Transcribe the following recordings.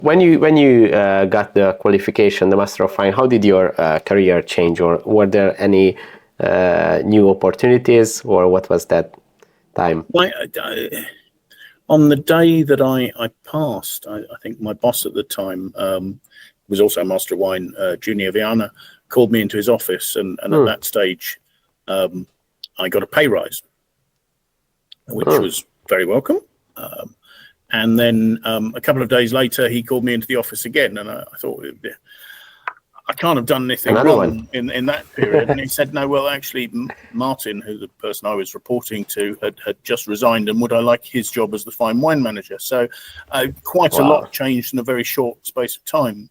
When you got the qualification, the Master of Fine, how did your career change, or were there any new opportunities, or what was that time? On the day that I passed, I think my boss at the time was also a Master of Wine, Junior Viana, called me into his office, and at that stage, I got a pay rise, which was very welcome. And then a couple of days later, he called me into the office again, and I thought, I can't have done anything wrong in that period. And he said, no, well, actually, Martin, who the person I was reporting to, had just resigned, and would I like his job as the fine wine manager? So quite a lot changed in a very short space of time.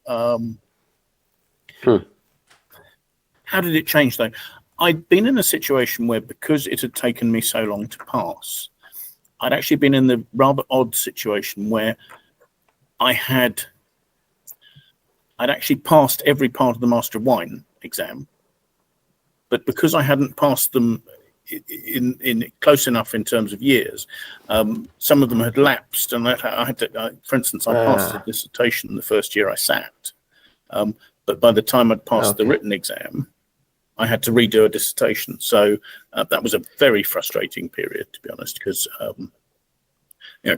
How did it change, though? I'd been in a situation where, because it had taken me so long to pass, I'd actually been in the rather odd situation where I'd actually passed every part of the Master of Wine exam, but because I hadn't passed them in close enough in terms of years, some of them had lapsed, and I had to, for instance, I passed the dissertation the first year I sat, but by the time I'd passed the written exam, I had to redo a dissertation. So that was a very frustrating period, to be honest, because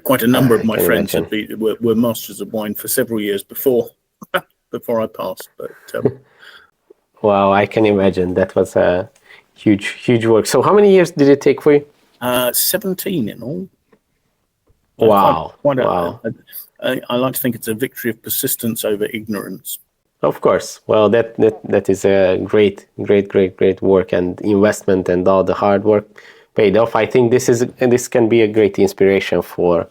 quite a number of my friends were Masters of Wine for several years before I passed. But wow, I can imagine that was a huge work. So how many years did it take for you? 17 in all. Wow. I like to think it's a victory of persistence over ignorance. Of course. Well, that is a great work and investment, and all the hard work paid off. I think this can be a great inspiration for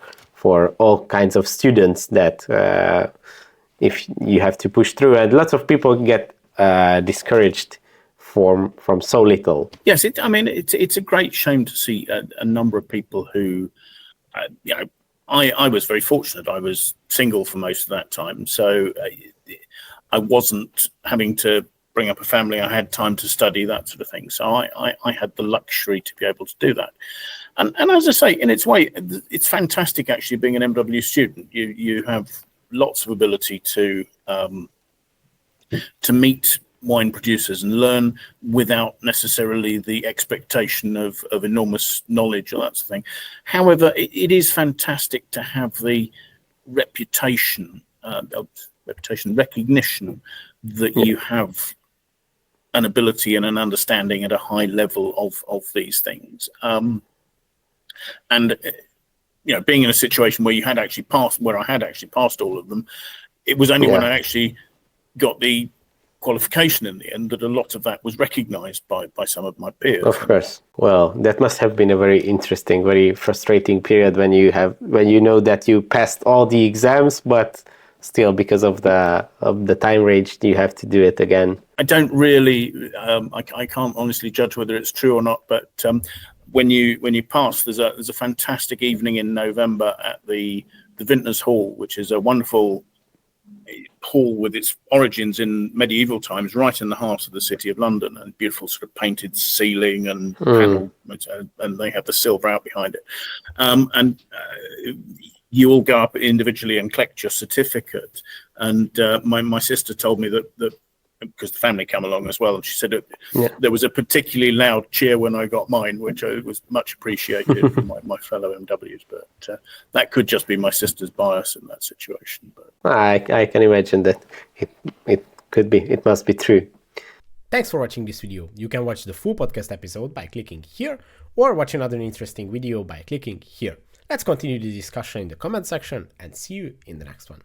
all kinds of students, that if you have to push through, and lots of people get discouraged from so little. Yes, it's a great shame to see a number of people who, I was very fortunate. I was single for most of that time, so I wasn't having to bring up a family. I had time to study, that sort of thing. So I had the luxury to be able to do that. And as I say, in its way, it's fantastic actually being an MW student. You have lots of ability to meet wine producers and learn without necessarily the expectation of enormous knowledge or that sort of thing. However, it is fantastic to have the recognition that you have an ability and an understanding at a high level of these things. And being in a situation where I had actually passed all of them, it was only when I actually got the qualification in the end that a lot of that was recognized by some of my peers. Of course. Well, that must have been a very interesting, very frustrating period when you know that you passed all the exams, but still, because of the time range, you have to do it again. I don't really, I can't honestly judge whether it's true or not, but when you pass, there's a fantastic evening in November at the Vintners Hall, which is a wonderful hall with its origins in medieval times, right in the heart of the city of London, and beautiful sort of painted ceiling and panel, and they have the silver out behind it. You all go up individually and collect your certificate. And my sister told me that because the family come along as well, and she said there was a particularly loud cheer when I got mine, which was much appreciated from my fellow MWs. But that could just be my sister's bias in that situation. But I can imagine that it could be. It must be true. Thanks for watching this video. You can watch the full podcast episode by clicking here, or watch another interesting video by clicking here. Let's continue the discussion in the comment section, and see you in the next one.